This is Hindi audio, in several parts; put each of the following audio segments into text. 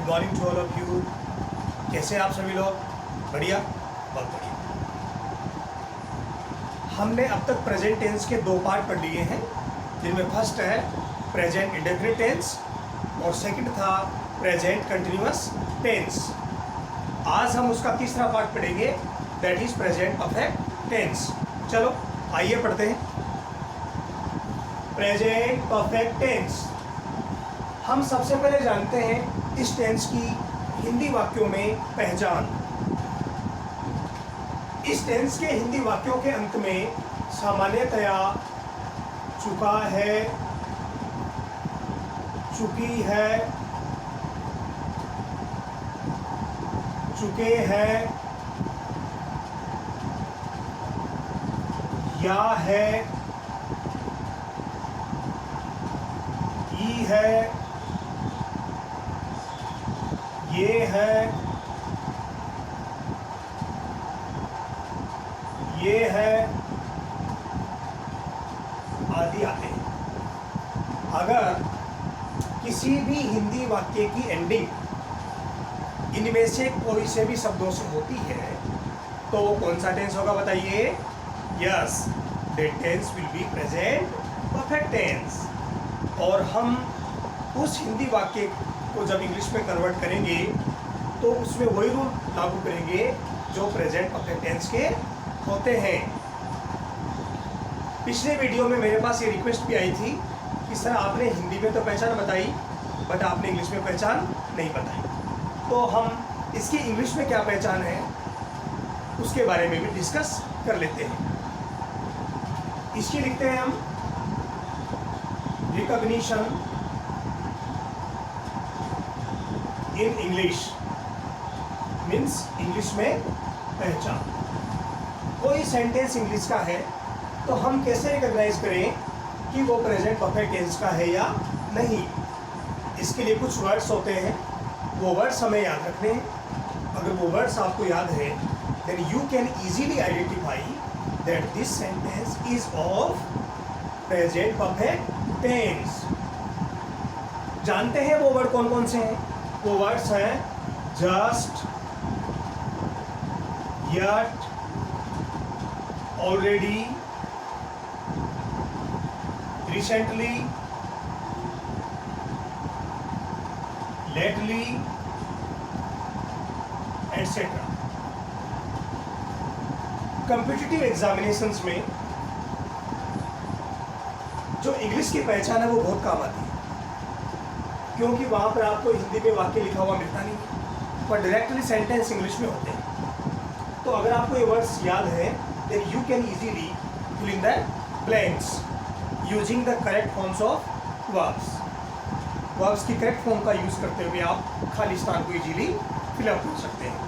Good morning to all of you. कैसे आप सभी लोग? बढ़िया, बहुत बढ़िया। हमने अब तक प्रेजेंट टेंस के दो पार्ट पढ़ लिए हैं, जिनमें फर्स्ट है प्रेजेंट इंडेफिनिट टेंस और सेकंड था प्रेजेंट कंटिन्यूअस टेंस। आज हम उसका तीसरा पार्ट पढ़ेंगे, that is present perfect tense. चलो आइए पढ़ते हैं। प्रेजेंट परफेक्ट टेंस, हम सबसे पहले जानते हैं इस टेंस की हिंदी वाक्यों में पहचान। इस टेंस के हिंदी वाक्यों के अंत में सामान्यतया चुका है, चुकी है, चुके हैं, या है, ई है, ये है, ये है, आदि आते हैं। अगर किसी भी हिंदी वाक्य की एंडिंग इनमें से कोई से भी शब्दों से होती है तो कौन सा टेंस होगा बताइए? Yes, that tense will be present perfect tense. और हम उस हिंदी वाक्य को जब इंग्लिश में कन्वर्ट करेंगे तो उसमें वही रूल लागू करेंगे जो प्रेजेंट परफेक्ट टेंस के होते हैं। पिछले वीडियो में मेरे पास ये रिक्वेस्ट भी आई थी कि सर आपने हिंदी में तो पहचान बताई बट आपने इंग्लिश में पहचान नहीं बताई, तो हम इसकी इंग्लिश में क्या पहचान है उसके बारे में भी डिस्कस कर लेते हैं। इसकी लिखते हैं हम recognition in English, means English में पहचान। कोई सेंटेंस इंग्लिश का है तो हम कैसे रिकॉग्नाइज करें कि वो प्रेजेंट परफेक्ट टेंस का है या नहीं? इसके लिए कुछ वर्ड्स होते हैं, वो वर्ड्स हमें याद रखने हैं। अगर वो वर्ड्स आपको याद है then you can easily identify that this sentence is of present perfect tense. जानते हैं वो वर्ड कौन कौन से हैं? वो वर्ड्स हैं just, yet, already, recently, lately, etc. Competitive examinations में जो इंग्लिश की पहचान है वो बहुत काम आती है, क्योंकि वहाँ पर आपको हिंदी में वाक्य लिखा हुआ मिलता नहीं है, पर डायरेक्टली सेंटेंस इंग्लिश में होते हैं। तो अगर आपको ये वर्ड्स याद है then you can easily fill in the blanks using the correct forms of verbs. Verbs की करेक्ट फॉर्म का यूज़ करते हुए आप खाली स्थान को इजीली फिलअप कर सकते हैं।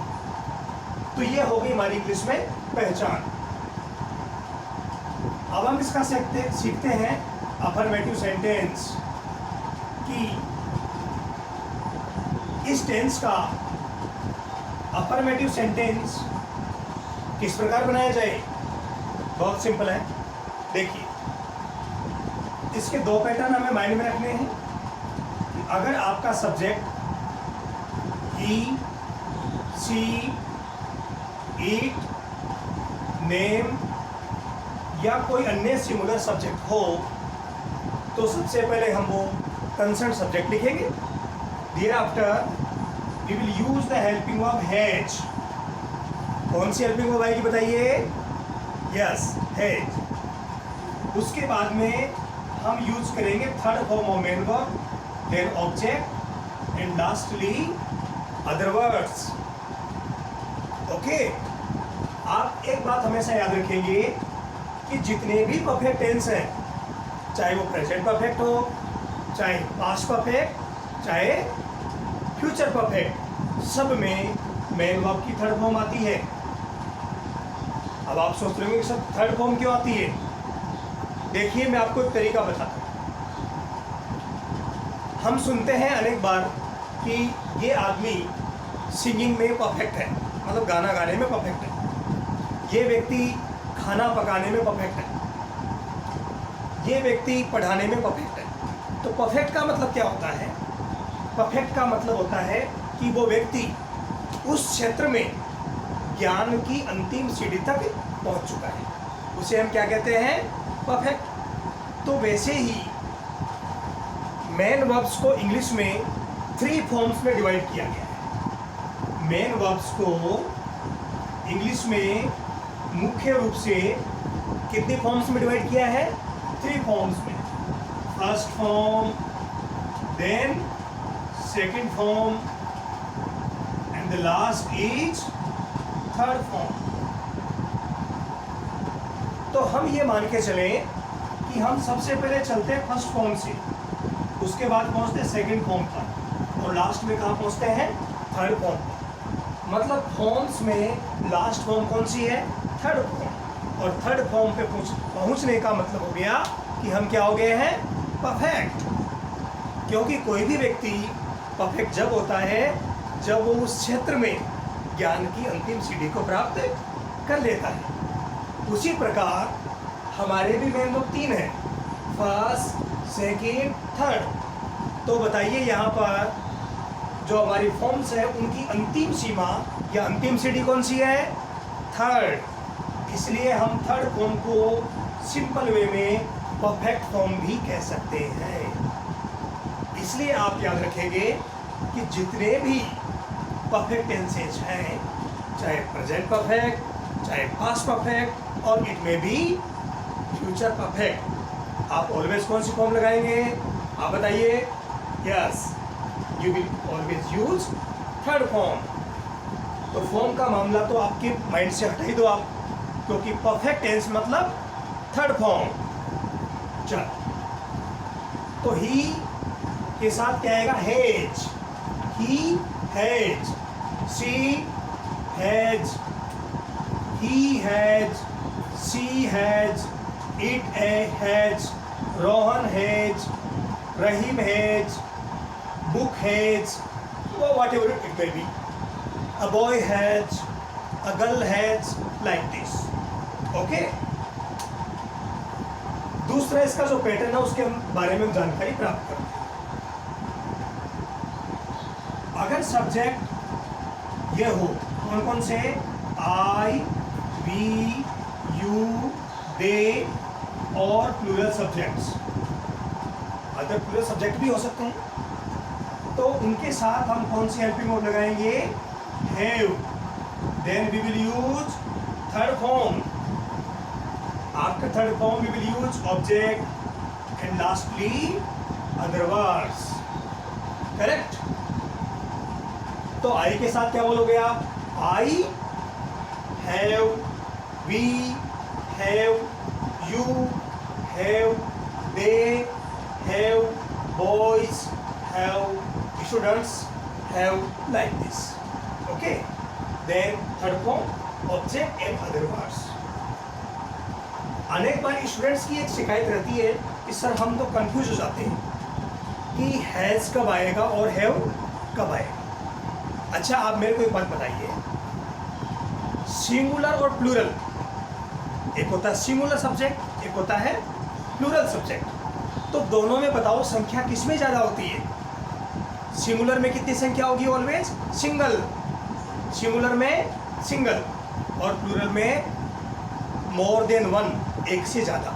तो ये हो गई हमारी इंग्लिश में पहचान। अब हम इसका सीखते हैं अफर्मेटिव सेंटेंस कि इस टेंस का अफर्मेटिव सेंटेंस किस प्रकार बनाया जाए। बहुत सिंपल है, देखिए इसके दो पैटर्न हमें माइंड में रखने हैं। अगर आपका subject he, she, it, name या कोई अन्य सिमिलर सब्जेक्ट हो तो सबसे पहले हम वो कंसर्न सब्जेक्ट लिखेंगे। Thereafter we will use the helping of has। कौन सी हेल्पिंग वर्ब आएगी बताइए? Yes, has. उसके बाद में हम यूज करेंगे third form of main verb, then object and lastly other words. Okay, आप एक बात हमेशा याद रखेंगे कि जितने भी परफेक्ट टेंस हैं, चाहे वो प्रेजेंट परफेक्ट हो, चाहे पास्ट परफेक्ट, चाहे फ्यूचर परफेक्ट, सब में मेन वर्ब की थर्ड फॉर्म आती है। अब आप सोच रहे होंगे कि सब थर्ड फॉर्म क्यों आती है? देखिए मैं आपको एक तरीका बताता हूँ। हम सुनते हैं अनेक बार कि ये आदमी सिंगिंग में परफेक्ट है, मतलब गाना गाने में परफेक्ट है, ये व्यक्ति खाना पकाने में परफेक्ट है, ये व्यक्ति पढ़ाने में परफेक्ट है। तो परफेक्ट का मतलब क्या होता है? परफेक्ट का मतलब होता है कि वो व्यक्ति उस क्षेत्र में ज्ञान की अंतिम सीढ़ी तक पहुंच चुका है, उसे हम क्या कहते हैं? परफेक्ट। तो वैसे ही मेन वर्ब्स को इंग्लिश में 3 फॉर्म्स में डिवाइड किया गया है। मेन वर्ब्स को इंग्लिश में मुख्य रूप से कितने फॉर्म्स में डिवाइड किया है? 3 फॉर्म्स में। First form, then second form, and the last is third form. तो हम ये मान के चलें कि हम सबसे पहले चलते हैं फर्स्ट फॉर्म से, उसके बाद पहुंचते हैं सेकंड फॉर्म पर, और लास्ट में कहाँ पहुंचते हैं? थर्ड फॉर्म पर। मतलब फॉर्म्स में लास्ट फॉर्म कौन सी है? Third form. और थर्ड फॉर्म पे पहुंचने का मतलब हो गया कि हम क्या हो गए हैं? परफेक्ट। क्योंकि कोई भी व्यक्ति परफेक्ट जब होता है जब वो उस क्षेत्र में ज्ञान की अंतिम सीढ़ी को प्राप्त कर लेता है। उसी प्रकार हमारे भी मेन लोग 3 हैं, फर्स्ट, सेकेंड, थर्ड। तो बताइए यहाँ पर जो हमारी फॉर्म्स है उनकी अंतिम सीमा या अंतिम सीढ़ी कौन सी है? थर्ड। इसलिए हम थर्ड फॉर्म को सिंपल वे में परफेक्ट फॉर्म भी कह सकते हैं। इसलिए आप याद रखेंगे कि जितने भी परफेक्ट टेंसेज हैं, चाहे प्रेजेंट परफेक्ट, चाहे पास्ट परफेक्ट, और इट में बी फ्यूचर परफेक्ट, आप ऑलवेज कौन सी फॉर्म लगाएंगे? आप बताइए। Yes, you will always use third form. तो फॉर्म का मामला तो आपके माइंड से हटा ही दो आप, क्योंकि परफेक्ट टेंस मतलब थर्ड फॉर्म। चल, तो ही के साथ क्या आएगा? Has. He has, she has, he has, she has, it has, Rohan has, Rahim has, book has, or whatever it may be. A boy has, a girl has, like this. Okay? दूसरा इसका जो पैटर्न है उसके बारे में जानकारी प्राप्त करते हैं। अगर सब्जेक्ट ये हो, कौन कौन से? आई, वी, यू, दे और plural subjects. Other plural subject भी हो सकते हैं। तो उनके साथ हम कौन सी हेल्पिंग वर्ब लगाएंगे? Have. Then we will use third form. After third form we will use object, and lastly other words. Correct? तो आई के साथ क्या बोलोगे आप? I have, we have, you have, they have, boys have, students have, like this. Okay? Then third form object and other words. अनेक बार स्टूडेंट्स की एक शिकायत रहती है कि सर हम तो कंफ्यूज हो जाते हैं कि हैज़ कब आएगा और हैव कब आएगा। अच्छा, आप मेरे को एक बात बताइए, सिंगुलर और प्लूरल, एक होता है सिंगुलर सब्जेक्ट, एक होता है प्लूरल सब्जेक्ट। तो दोनों में बताओ संख्या किस में ज़्यादा होती है? सिंगुलर में कितनी संख्या होगी? Always single. सिंगुलर में सिंगल, और प्लूरल में मोर देन वन, एक से ज़्यादा।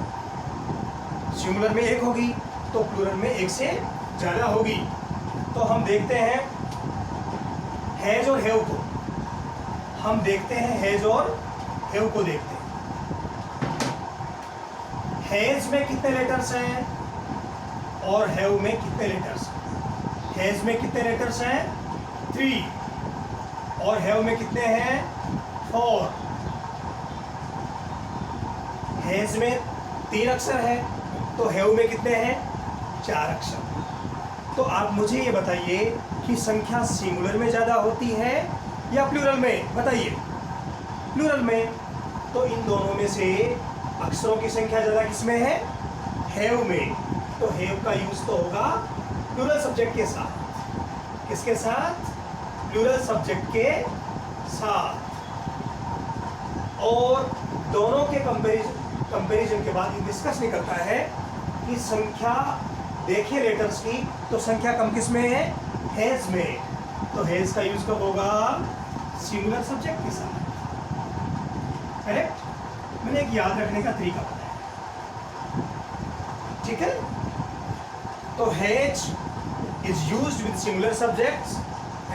सिंगुलर में एक होगी तो प्लूरल में एक से ज़्यादा होगी। तो हम देखते हैं हैज और हैव को, हम देखते हैं हैज और हैव को देखते हैं। हैज में कितने लेटर्स हैं और हैव में कितने लेटर्स हैं? हैज में कितने लेटर्स हैं? 3, और हैव में कितने हैं? 4। हैज में 3 अक्षर है तो हैव में कितने हैं? 4 अक्षर। तो आप मुझे ये बताइए कि संख्या सिंगुलर में ज़्यादा होती है या प्लूरल में? बताइए। प्लूरल में। तो इन दोनों में से अक्षरों की संख्या ज़्यादा किसमें है? हैव में। तो हैव का यूज़ तो होगा प्लूरल सब्जेक्ट के साथ। किसके साथ? प्लूरल सब्जेक्ट के साथ। और दोनों के कंपैरिजन के बाद ये डिस्कस निकलता है कि संख्या देखिए लेटर्स की, तो संख्या कम किस में है? हैज में। तो हैज का यूज कब होगा? सिंगुलर सब्जेक्ट के साथ। करेक्ट? मैंने एक याद रखने का तरीका बताया, ठीक है? तो has is used with singular subjects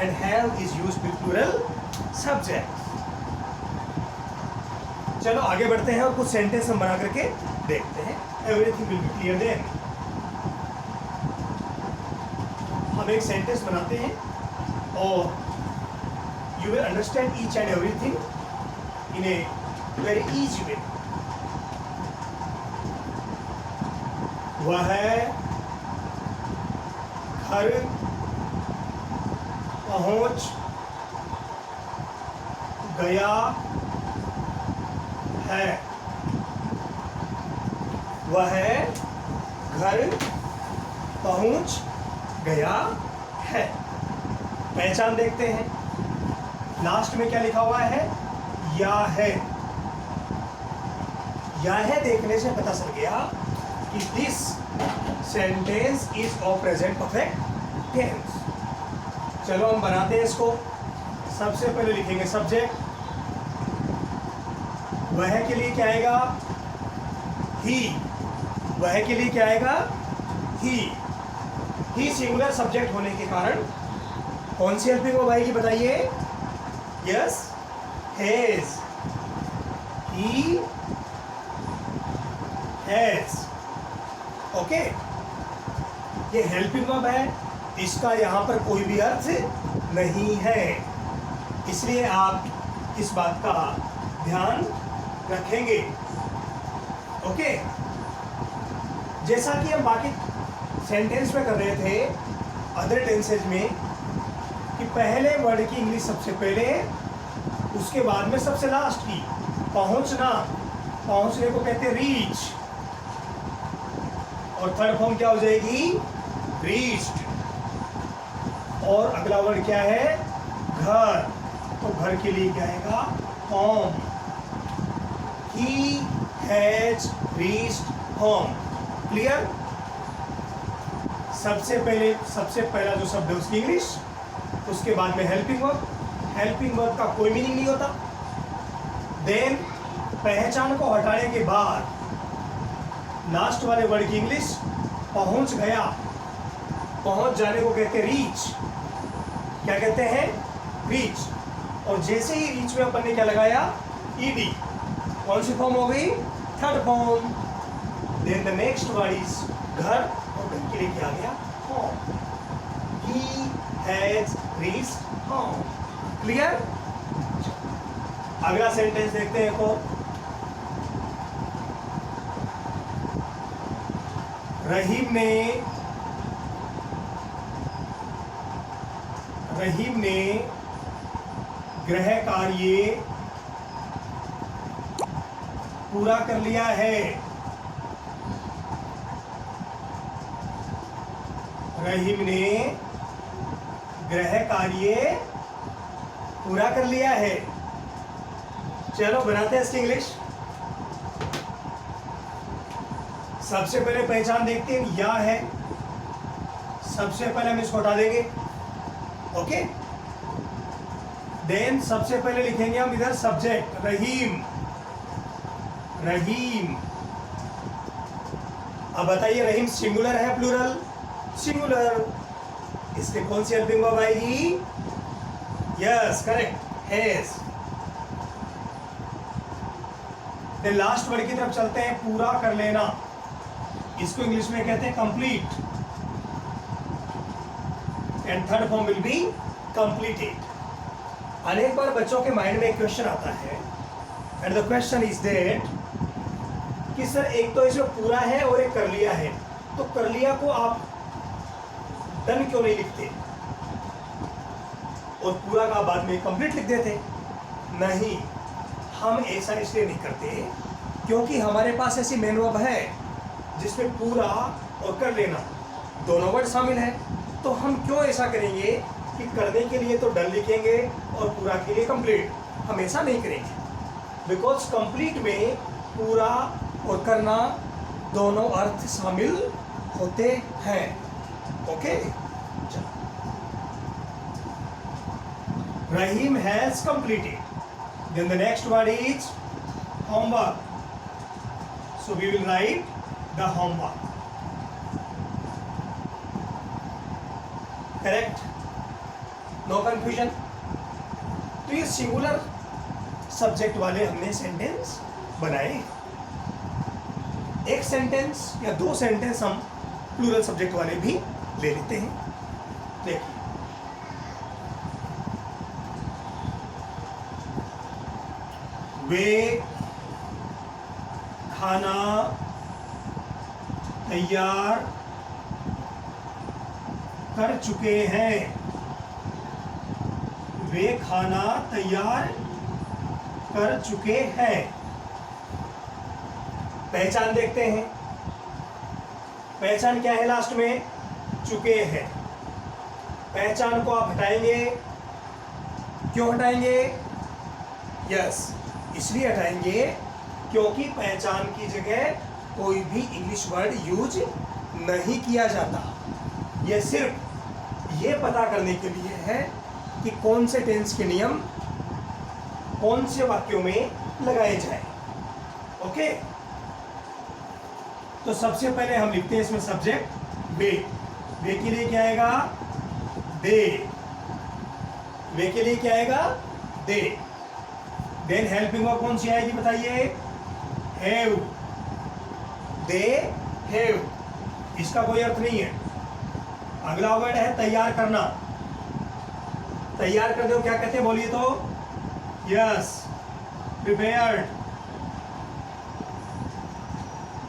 and have is used with plural subjects. चलो आगे बढ़ते हैं और कुछ सेंटेंस हम बना करके देखते हैं. Everything will be clear then. हम एक सेंटेंस बनाते हैं और you will understand each and everything in a very easy way. वह घर पहुंच गया है. वह घर पहुंच गया है. पहचान देखते हैं. लास्ट में क्या लिखा हुआ है? या है. या है देखने से पता चल गया कि this sentence is of present perfect tense. चलो हम बनाते हैं इसको. सबसे पहले लिखेंगे सब्जेक्ट. वह के लिए क्या आएगा? ही. वह के लिए क्या आएगा? ही. ही सिंगुलर सब्जेक्ट होने के कारण कौन सी हेल्पिंग वर्ब आएगी बताइए? Yes, has. He has. Okay, ये हेल्पिंग वर्ब है. इसका यहाँ पर कोई भी अर्थ नहीं है, इसलिए आप इस बात का ध्यान रखेंगे. ओके, जैसा कि हम बाकी सेंटेंस में कर रहे थे अदर टेंसेज में कि पहले वर्ड की इंग्लिश सबसे पहले, उसके बाद में सबसे लास्ट की. पहुंचना, पहुंचने को कहते हैं रीच, और थर्ड फॉर्म क्या हो जाएगी? रीच्ड. और अगला वर्ड क्या है? घर. तो घर के लिए क्या आएगा? Home. He has reached home. Clear? सबसे पहला जो शब्द है उसकी इंग्लिश, उसके बाद में हेल्पिंग वर्ब. हेल्पिंग वर्ब का कोई मीनिंग नहीं होता. देन पहचान को हटाने के बाद लास्ट वाले वर्ड की इंग्लिश. पहुंच गया, पहुंच जाने को कहते हैं रीच. क्या कहते हैं? रीच. और जैसे ही रीच में अपन ने क्या लगाया? ईडी. कौन सी फॉर्म हो गई? Third form. Then the next word is घर, और घर के लिए क्या आ गया? Home. He has reached home. Clear? अगला सेंटेंस देखते हैं. को रहीम ने गृह कार्य पूरा कर लिया है. रहीम ने गृह कार्य पूरा कर लिया है. चलो बनाते हैं इसकी इंग्लिश. सबसे पहले पहचान देखते हैं. या है, सबसे पहले हम इसको हटा देंगे. ओके, देन सबसे पहले लिखेंगे हम इधर सब्जेक्ट रहीम. रहीम. अब बताइए रहीम सिंगुलर है प्लूरल? सिंगुलर. इसलिए कौन सी हेल्पिंग वर्ब आएगी? Yes, correct, has. Then last word की तरफ चलते हैं. पूरा कर लेना, इसको इंग्लिश में कहते हैं complete. And third form will be completed. अनेक बार बच्चों के माइंड में एक क्वेश्चन आता है, and the question is that कि सर एक तो इसमें पूरा है और एक कर लिया है, तो कर लिया को आप डन क्यों नहीं लिखते और पूरा का बाद में कंप्लीट लिख देते? नहीं, हम ऐसा इसलिए नहीं करते क्योंकि हमारे पास ऐसी मेन वर्ब है जिसमें पूरा और कर लेना दोनों वर्ड शामिल है. तो हम क्यों ऐसा करेंगे कि करने के लिए तो डन लिखेंगे और पूरा के लिए कंप्लीट? हम ऐसा नहीं करेंगे, बिकॉज कंप्लीट में पूरा और करना दोनों अर्थ शामिल होते हैं. Okay, Rahim has completed. Then the next word is homework. So we will write the homework. Correct? No confusion? तो ये सिंगुलर सब्जेक्ट वाले हमने सेंटेंस बनाए। एक सेंटेंस या दो सेंटेंस हम प्लूरल सब्जेक्ट वाले भी ले लेते हैं। देखिए, वे खाना तैयार कर चुके हैं। वे खाना तैयार कर चुके हैं। पहचान देखते हैं। पहचान क्या है? लास्ट में चुके हैं। पहचान को आप हटाएंगे। क्यों हटाएंगे? यस, इसलिए हटाएंगे क्योंकि पहचान की जगह कोई भी इंग्लिश वर्ड यूज नहीं किया जाता। यह सिर्फ ये पता करने के लिए है कि कौन से टेंस के नियम कौन से वाक्यों में लगाए जाए। ओके, तो सबसे पहले हम लिखते हैं इसमें सब्जेक्ट वे। वे के लिए क्या आएगा? दे। वे के लिए क्या आएगा? दे। देन हेल्पिंग वर्ब कौन सी आएगी बताइए? हैव। They have. इसका कोई अर्थ नहीं है। अगला वर्ड है तैयार करना। तैयार करने को क्या कहते हैं बोलिए तो? Yes, prepared.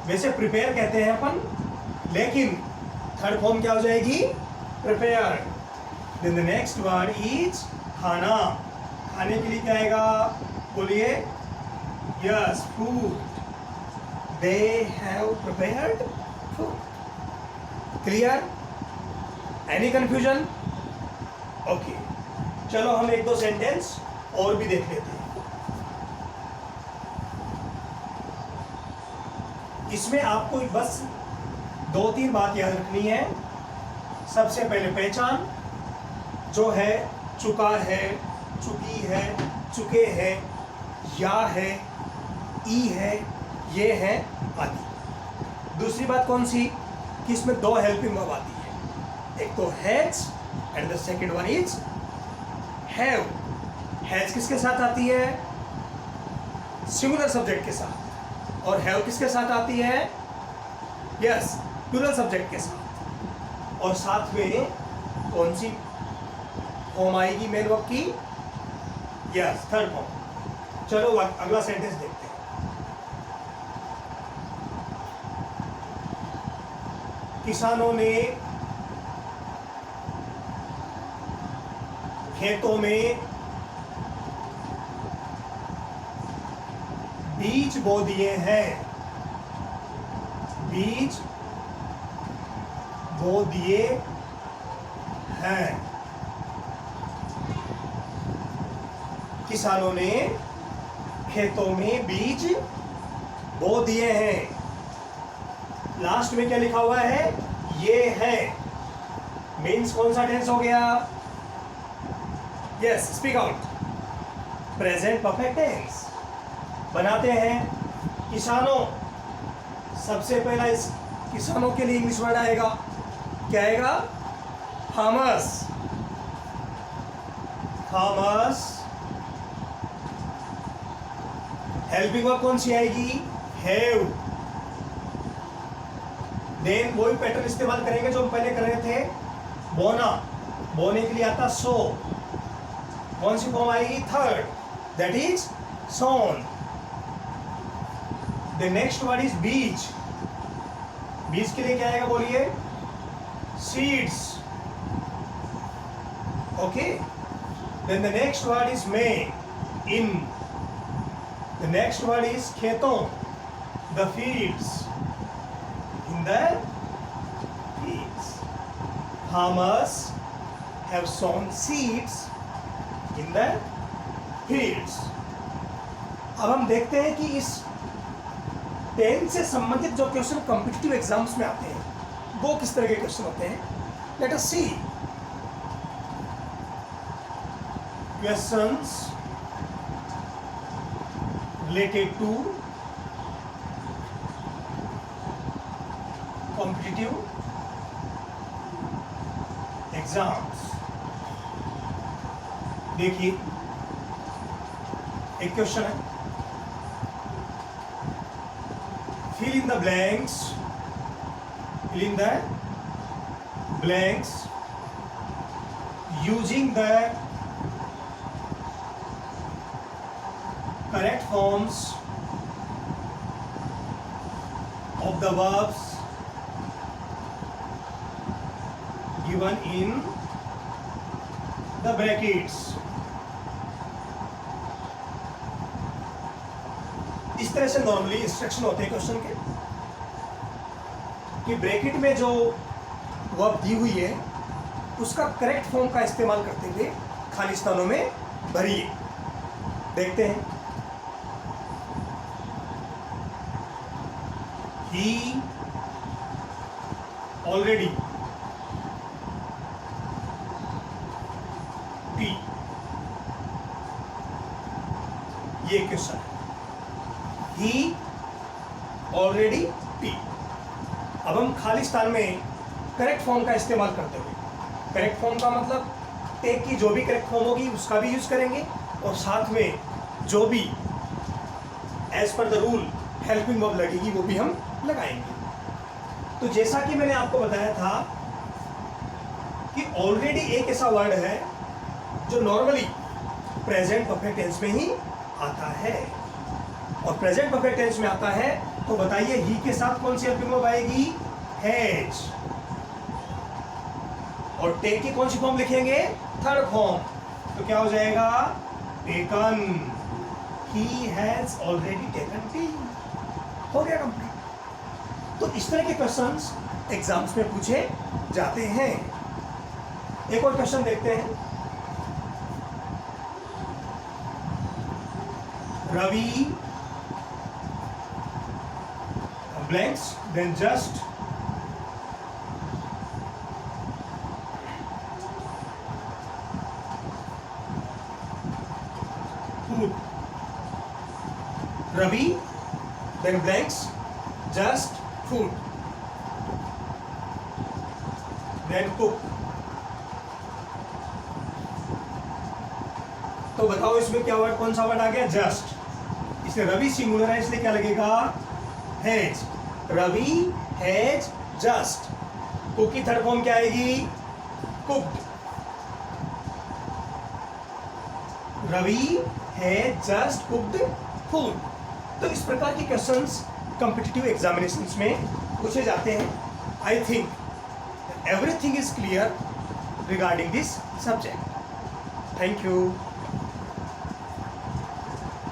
वैसे प्रिपेयर कहते हैं अपन, लेकिन थर्ड फॉर्म क्या हो जाएगी? Prepared. Then the next word is खाना। खाने के लिए क्या आएगा बोलिए? Yes, food. They have prepared food. Clear? Any confusion? Okay, चलो हम एक दो सेंटेंस और भी देख लेते हैं। इसमें आपको बस दो तीन बात याद रखनी है। सबसे पहले पहचान जो है, चुका है, चुकी है, चुके हैं, या है, ई है, ये है आदि। दूसरी बात कौन सी? कि इसमें दो हेल्पिंग वर्ब आती है। एक तो has and the second one is have. Has किसके साथ आती है? सिंगुलर सब्जेक्ट के साथ। और हैव किसके साथ आती है? यस, प्लूरल सब्जेक्ट के साथ। और साथ में कौन सी फॉर्म आएगी मेन वर्ब की? Yes, third form. चलो अगला सेंटेंस देखते हैं। किसानों ने खेतों में बीज बो दिए हैं। बीज बो दिए हैं। किसानों ने खेतों में बीज बो दिए हैं। लास्ट में क्या लिखा हुआ है? ये है। मीन्स कौन सा टेंस हो गया? Yes, speak out. Present perfect tense. बनाते हैं किसानों। सबसे पहला इस किसानों के लिए इंग्लिश वर्ड आएगा। क्या आएगा? फार्मर्स। फार्मर्स। हेल्पिंग वर्ब कौन सी आएगी? हैव। देन वही पैटर्न इस्तेमाल करेंगे जो हम पहले कर रहे थे। बोना। बोने के लिए आता सो। कौन सी फॉर्म आएगी? Third, that is sown. The next word is बीज। बीज के लिए क्या आएगा बोलिए? Seeds. Okay, then the next word is मे, in. The next word is खेतों, the fields, in the fields. Farmers have sown seeds in the fields। अब हम देखते हैं कि इस टेंस से संबंधित जो क्वेश्चन कॉम्पिटिटिव एग्जाम्स में आते हैं वो किस तरह के क्वेश्चन होते हैं। Let us see. questions related to competitive exams. देखिए एक क्वेश्चन है, fill in the blanks using the correct forms of the verbs given in the brackets। इस तरह से नॉर्मली इंस्ट्रक्शन होते हैं क्वेश्चन के कि ब्रैकेट में जो वर्ब दी हुई है उसका करेक्ट फॉर्म का इस्तेमाल करते हुए खाली स्थानों में भरिए। देखते हैं, he already टी, ये क्वेश्चन है, ही ऑलरेडी टी। अब हम खाली स्थान में करेक्ट फॉर्म का इस्तेमाल करते हुए, करेक्ट फॉर्म का मतलब टेक की जो भी करेक्ट फॉर्म होगी उसका भी यूज करेंगे और साथ में जो भी as per the rule helping verb लगेगी वो भी हम लगाएंगे। तो जैसा कि मैंने आपको बताया था कि ऑलरेडी एक ऐसा वर्ड है जो नॉर्मली प्रेजेंट परफेक्ट टेंस में ही आता है, और प्रेजेंट परफेक्ट टेंस में आता है तो बताइए ही के साथ कौन सी हेल्पिंग वर्ब आएगी, हैज, और टेक की कौन सी फॉर्म लिखेंगे, थर्ड फॉर्म। तो क्या हो जाएगा, taken, he has already taken T. हो गया कंप्लीट। तो इस तरह के क्वेश्चंस एग्जाम्स में पूछे जाते हैं। एक और क्वेश्चन देखते हैं, Ravi blanks then just food। Ravi then blanks just food then cook। तो बताओ इसमें क्या वर्ड, कौन सा वर्ड आ गया, जस्ट। इसलिए रवि सिंगुलर है इसलिए क्या लगेगा, has. Ravi has just. Cook की थर्ड फॉर्म क्या आएगी, cooked. Ravi has just cooked food. तो इस प्रकार के क्वेश्चंस कॉम्पिटिटिव एग्जामिनेशंस में पूछे जाते हैं। I think everything is clear regarding this subject. Thank you.